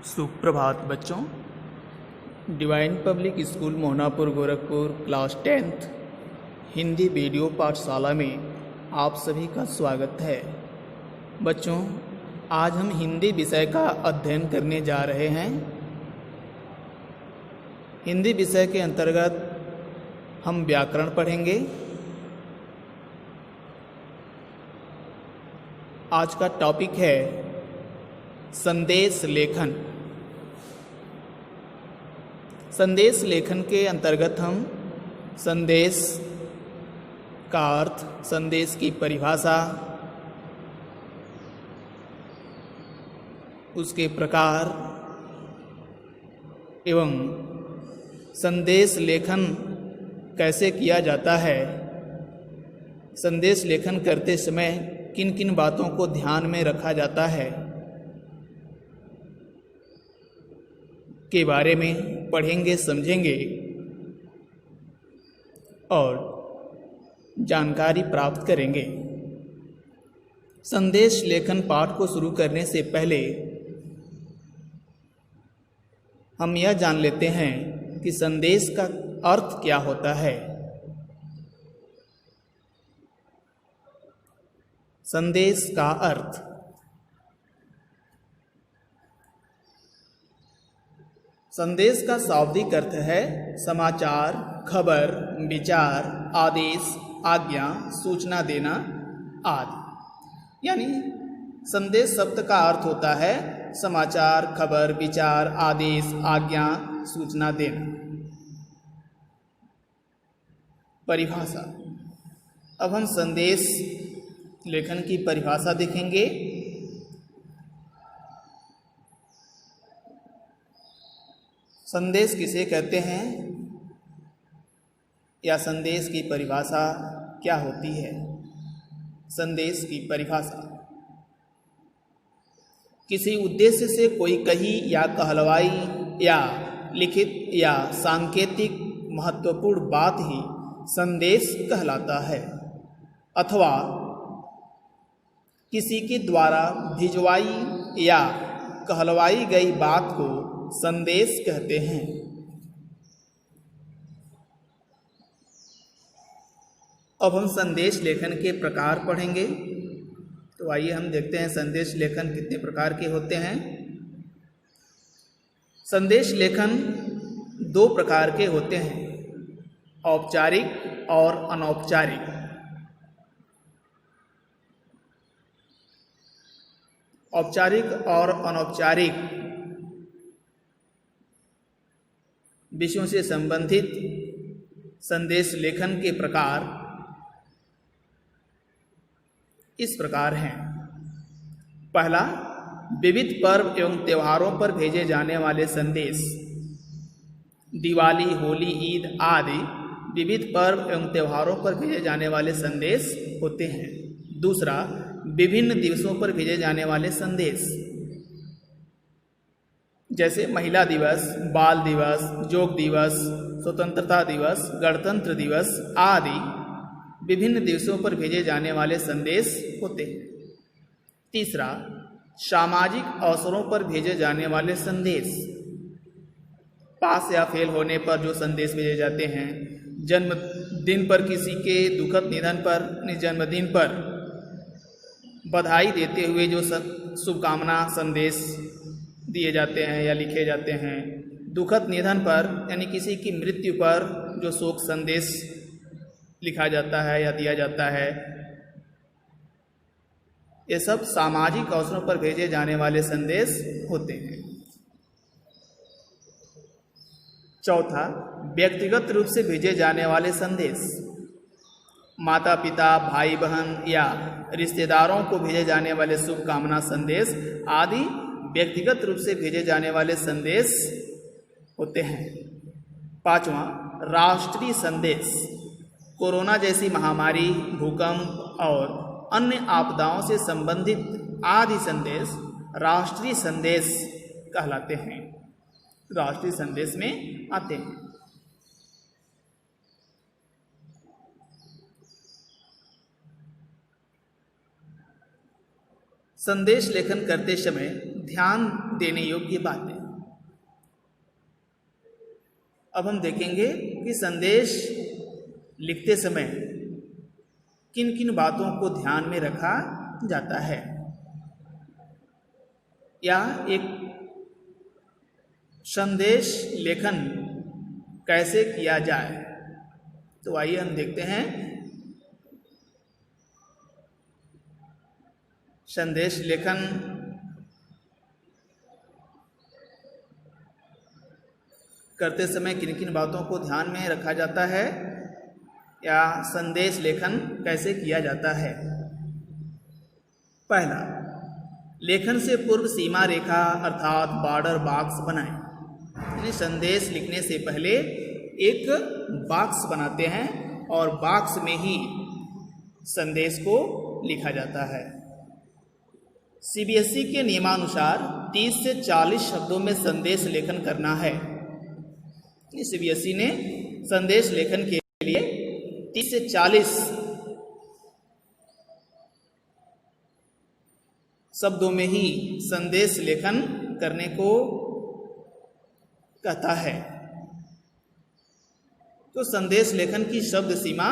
सुप्रभात बच्चों। Divine public school Mohanapur Gorakhpur class 10th Hindi video पाठशाला में आप सभी का स्वागत है। बच्चों, आज हम हिंदी विषय का अध्ययन करने जा रहे हैं। हिंदी विषय के अंतर्गत हम व्याकरण पढ़ेंगे। आज का टॉपिक है संदेश लेखन। संदेश लेखन के अंतर्गत हम संदेश का अर्थ, संदेश की परिभाषा, उसके प्रकार एवं संदेश लेखन कैसे किया जाता है, संदेश लेखन करते समय किन किन बातों को ध्यान में रखा जाता है के बारे में पढ़ेंगे, समझेंगे और जानकारी प्राप्त करेंगे। संदेश लेखन पाठ को शुरू करने से पहले हम यह जान लेते हैं कि संदेश का अर्थ क्या होता है। संदेश का अर्थ संदेश का शाब्दिक अर्थ है समाचार, खबर, विचार, आदेश, आज्ञा, सूचना देना आदि। यानी संदेश शब्द का अर्थ होता है समाचार, खबर, विचार, आदेश, आज्ञा, सूचना देना। परिभाषा। अब हम संदेश लेखन की परिभाषा देखेंगे। संदेश किसे कहते हैं या संदेश की परिभाषा क्या होती है। संदेश की परिभाषा किसी उद्देश्य से कोई कही या कहलवाई या लिखित या सांकेतिक महत्वपूर्ण बात ही संदेश कहलाता है, अथवा किसी के द्वारा भिजवाई या कहलवाई गई बात को संदेश कहते हैं। अब हम संदेश लेखन के प्रकार पढ़ेंगे। तो आइए हम देखते हैं संदेश लेखन कितने प्रकार के होते हैं। संदेश लेखन दो प्रकार के होते हैं, औपचारिक और अनौपचारिक। औपचारिक और अनौपचारिक विषयों से संबंधित संदेश लेखन के प्रकार इस प्रकार हैं। पहला, विविध पर्व एवं त्योहारों पर भेजे जाने वाले संदेश। दिवाली, होली, ईद आदि विविध पर्व एवं त्योहारों पर भेजे जाने वाले संदेश होते हैं। दूसरा, विभिन्न दिवसों पर भेजे जाने वाले संदेश, जैसे महिला दिवस, बाल दिवस, योग दिवस, स्वतंत्रता दिवस, गणतंत्र दिवस आदि विभिन्न दिवसों पर भेजे जाने वाले संदेश होते हैं। तीसरा, सामाजिक अवसरों पर भेजे जाने वाले संदेश। पास या फेल होने पर जो संदेश भेजे जाते हैं, जन्मदिन पर, किसी के दुखद निधन पर, जन्मदिन पर बधाई देते हुए जो शुभकामना संदेश दिए जाते हैं या लिखे जाते हैं। दुखद निधन पर यानी किसी की मृत्यु पर जो शोक संदेश लिखा जाता है या दिया जाता है, ये सब सामाजिक अवसरों पर भेजे जाने वाले संदेश होते हैं। चौथा, व्यक्तिगत रूप से भेजे जाने वाले संदेश। माता पिता, भाई बहन या रिश्तेदारों को भेजे जाने वाले शुभकामना संदेश आदि व्यक्तिगत रूप से भेजे जाने वाले संदेश होते हैं। पांचवा, राष्ट्रीय संदेश। कोरोना जैसी महामारी, भूकंप और अन्य आपदाओं से संबंधित आदि संदेश राष्ट्रीय संदेश कहलाते हैं, राष्ट्रीय संदेश में आते हैं। संदेश लेखन करते समय ध्यान देने योग्य बातें। अब हम देखेंगे कि संदेश लिखते समय किन किन बातों को ध्यान में रखा जाता है या एक संदेश लेखन कैसे किया जाए। तो आइए हम देखते हैं संदेश लेखन करते समय किन किन बातों को ध्यान में रखा जाता है या संदेश लेखन कैसे किया जाता है। पहला, लेखन से पूर्व सीमा रेखा अर्थात बॉर्डर बॉक्स बनाएं। यानी संदेश लिखने से पहले एक बॉक्स बनाते हैं और बॉक्स में ही संदेश को लिखा जाता है। सीबीएसई के नियमानुसार 30 से 40 शब्दों में संदेश लेखन करना है। सीबीएसई ने संदेश लेखन के लिए 30 से 40 शब्दों में ही संदेश लेखन करने को कहता है। तो संदेश लेखन की शब्द सीमा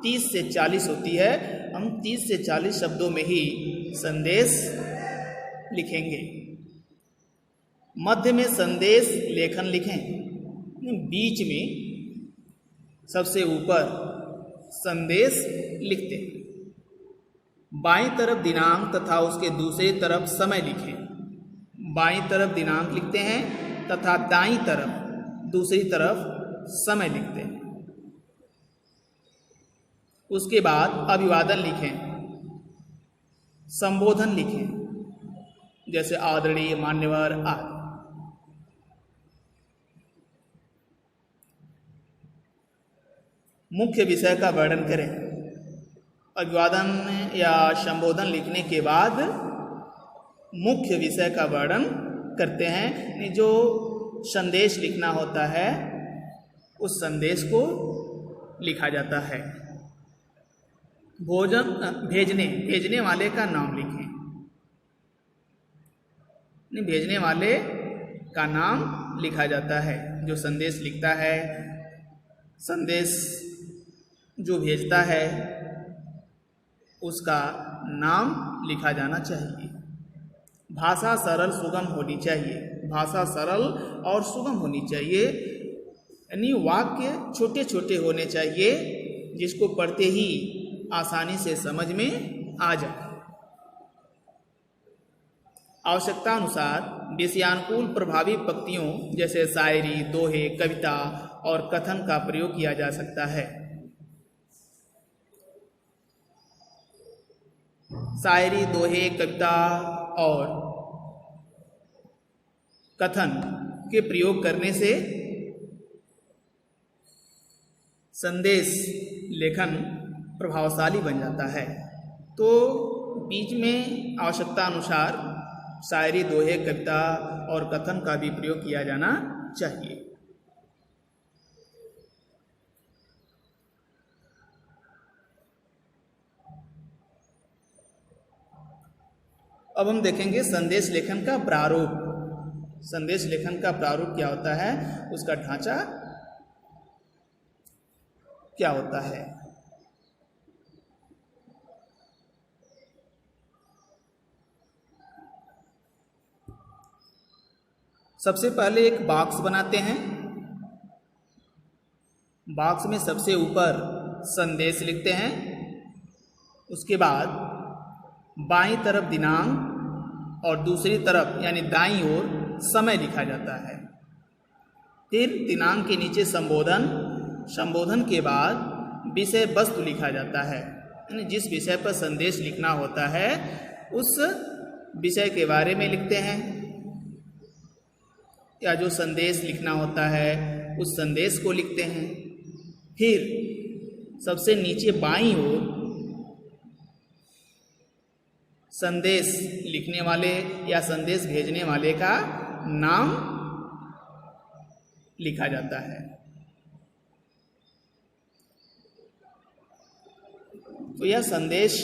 30 से 40 होती है। हम 30 से 40 शब्दों में ही संदेश लिखेंगे। मध्य में संदेश लेखन लिखें। बीच में सबसे ऊपर संदेश लिखते हैं। बाईं तरफ दिनांक तथा उसके दूसरी तरफ समय लिखें। बाईं तरफ दिनांक लिखते हैं तथा दाईं तरफ दूसरी तरफ समय लिखते हैं। उसके बाद अभिवादन लिखें, संबोधन लिखें, जैसे आदरणीय, मान्यवर आदि। मुख्य विषय का वर्णन करें। अभिवादन या संबोधन लिखने के बाद मुख्य विषय का वर्णन करते हैं। जो संदेश लिखना होता है उस संदेश को लिखा जाता है। भेजने वाले का नाम लिखें। भेजने वाले का नाम लिखा जाता है। जो संदेश लिखता है, संदेश जो भेजता है, उसका नाम लिखा जाना चाहिए। भाषा सरल सुगम होनी चाहिए। भाषा सरल और सुगम होनी चाहिए। यानी वाक्य छोटे छोटे होने चाहिए जिसको पढ़ते ही आसानी से समझ में आ जाए। आवश्यकता अनुसार विषयानुकूल प्रभावी पंक्तियों जैसे शायरी, दोहे, कविता और कथन का प्रयोग किया जा सकता है। शायरी, दोहे, कविता और कथन के प्रयोग करने से संदेश लेखन प्रभावशाली बन जाता है। तो बीच में आवश्यकता अनुसार शायरी, दोहे, कविता और कथन का भी प्रयोग किया जाना चाहिए। अब हम देखेंगे संदेश लेखन का प्रारूप। संदेश लेखन का प्रारूप क्या होता है, उसका ढांचा क्या होता है। सबसे पहले एक बॉक्स बनाते हैं। बॉक्स में सबसे ऊपर संदेश लिखते हैं। उसके बाद बाईं तरफ दिनांक और दूसरी तरफ यानी दाईं ओर समय लिखा जाता है। फिर दिनांक के नीचे संबोधन, संबोधन के बाद विषय वस्तु लिखा जाता है। यानी जिस विषय पर संदेश लिखना होता है उस विषय के बारे में लिखते हैं, या जो संदेश लिखना होता है उस संदेश को लिखते हैं। फिर सबसे नीचे बाईं ओर संदेश लिखने वाले या संदेश भेजने वाले का नाम लिखा जाता है। तो यह संदेश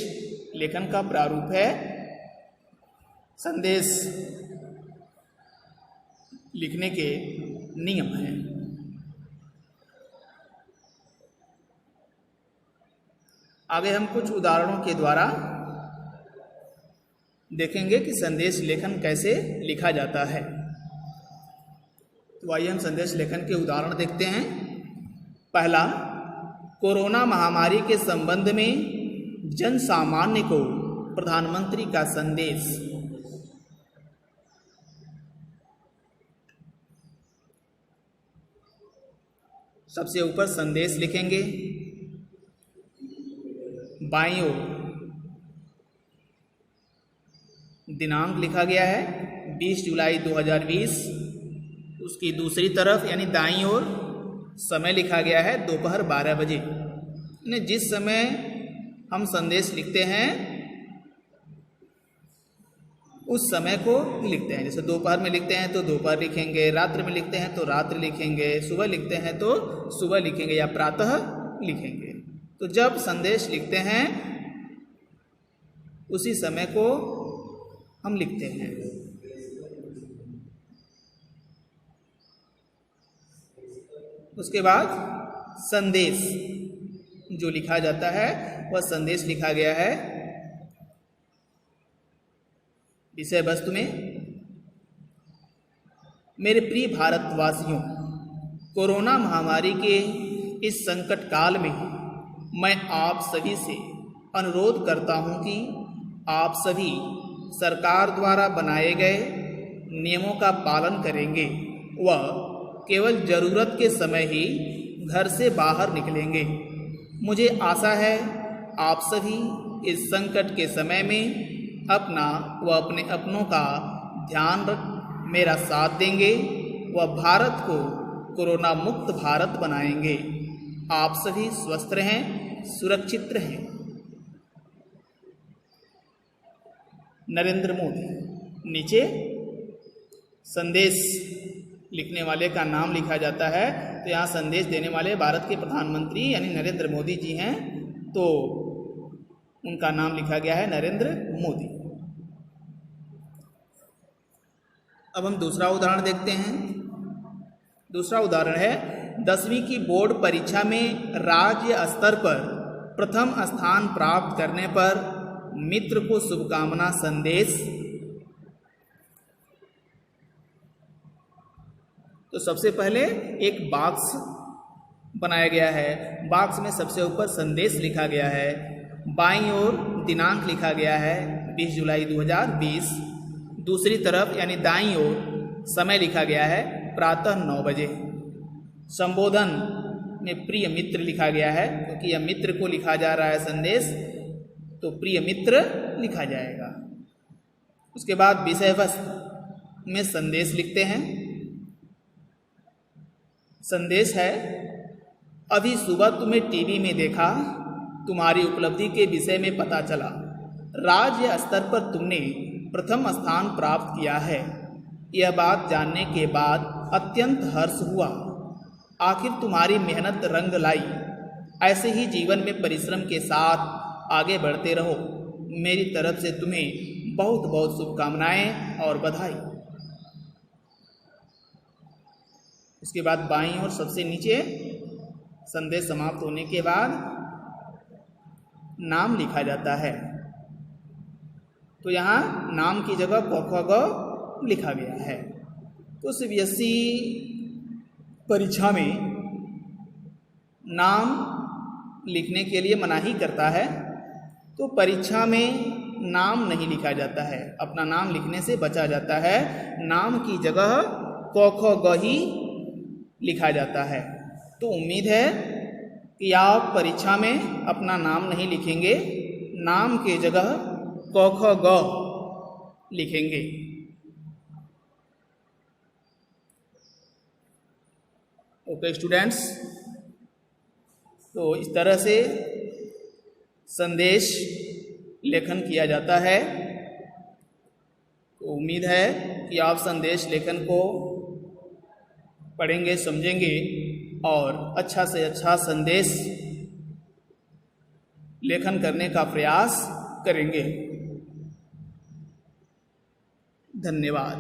लेखन का प्रारूप है। संदेश लिखने के नियम हैं। आगे हम कुछ उदाहरणों के द्वारा देखेंगे कि संदेश लेखन कैसे लिखा जाता है। तो आइए हम संदेश लेखन के उदाहरण देखते हैं। पहला, कोरोना महामारी के संबंध में जन सामान्य को प्रधानमंत्री का संदेश। सबसे ऊपर संदेश लिखेंगे, बाईं ओर दिनांक लिखा गया है 20 जुलाई 2020। उसकी दूसरी तरफ यानी दाईं ओर समय लिखा गया है दोपहर 12 बजे। यानी जिस समय हम संदेश लिखते हैं उस समय को लिखते हैं। जैसे दोपहर में लिखते हैं तो दोपहर लिखेंगे, रात्रि में लिखते हैं तो रात्रि लिखेंगे, सुबह लिखते हैं तो सुबह लिखेंगे या प्रातः लिखेंगे। तो जब संदेश लिखते हैं उसी समय को हम लिखते हैं। उसके बाद संदेश जो लिखा जाता है वह संदेश लिखा गया है विषय वस्तु में, मेरे प्रिय भारतवासियों, कोरोना महामारी के इस संकट काल में मैं आप सभी से अनुरोध करता हूं कि आप सभी सरकार द्वारा बनाए गए नियमों का पालन करेंगे व केवल ज़रूरत के समय ही घर से बाहर निकलेंगे। मुझे आशा है आप सभी इस संकट के समय में अपना व अपने अपनों का ध्यान रख मेरा साथ देंगे व भारत को कोरोना मुक्त भारत बनाएंगे। आप सभी स्वस्थ रहें, सुरक्षित रहें। नरेंद्र मोदी। नीचे संदेश लिखने वाले का नाम लिखा जाता है। तो यहाँ संदेश देने वाले भारत के प्रधानमंत्री यानी नरेंद्र मोदी जी हैं, तो उनका नाम लिखा गया है नरेंद्र मोदी। अब हम दूसरा उदाहरण देखते हैं। दूसरा उदाहरण है, 10वीं की बोर्ड परीक्षा में राज्य स्तर पर प्रथम स्थान प्राप्त करने पर मित्र को शुभकामना संदेश। तो सबसे पहले एक बॉक्स बनाया गया है। बॉक्स में सबसे ऊपर संदेश लिखा गया है, बाईं ओर दिनांक लिखा गया है 20 जुलाई 2020। दूसरी तरफ यानी दाईं ओर समय लिखा गया है प्रातः 9 बजे। संबोधन में प्रिय मित्र लिखा गया है, क्योंकि यह मित्र को लिखा जा रहा है संदेश, तो प्रिय मित्र लिखा जाएगा। उसके बाद विषय वस्तु में संदेश लिखते हैं। संदेश है, अभी सुबह तुम्हें टीवी में देखा, तुम्हारी उपलब्धि के विषय में पता चला, राज्य स्तर पर तुमने प्रथम स्थान प्राप्त किया है। यह बात जानने के बाद अत्यंत हर्ष हुआ। आखिर तुम्हारी मेहनत रंग लाई। ऐसे ही जीवन में परिश्रम के साथ आगे बढ़ते रहो। मेरी तरफ से तुम्हें बहुत बहुत शुभकामनाएं और बधाई। उसके बाद बाईं ओर सबसे नीचे संदेश समाप्त होने के बाद नाम लिखा जाता है। तो यहाँ नाम की जगह क ख ग लिखा गया है। तो सीबीएसई परीक्षा में नाम लिखने के लिए मनाही करता है, तो परीक्षा में नाम नहीं लिखा जाता है, अपना नाम लिखने से बचा जाता है। नाम की जगह क ख ग ही लिखा जाता है। तो उम्मीद है कि आप परीक्षा में अपना नाम नहीं लिखेंगे, नाम के जगह क ख ग लिखेंगे। ओके स्टूडेंट्स, तो इस तरह से संदेश लेखन किया जाता है। तो उम्मीद है कि आप संदेश लेखन को पढ़ेंगे, समझेंगे और अच्छा से अच्छा संदेश लेखन करने का प्रयास करेंगे। धन्यवाद।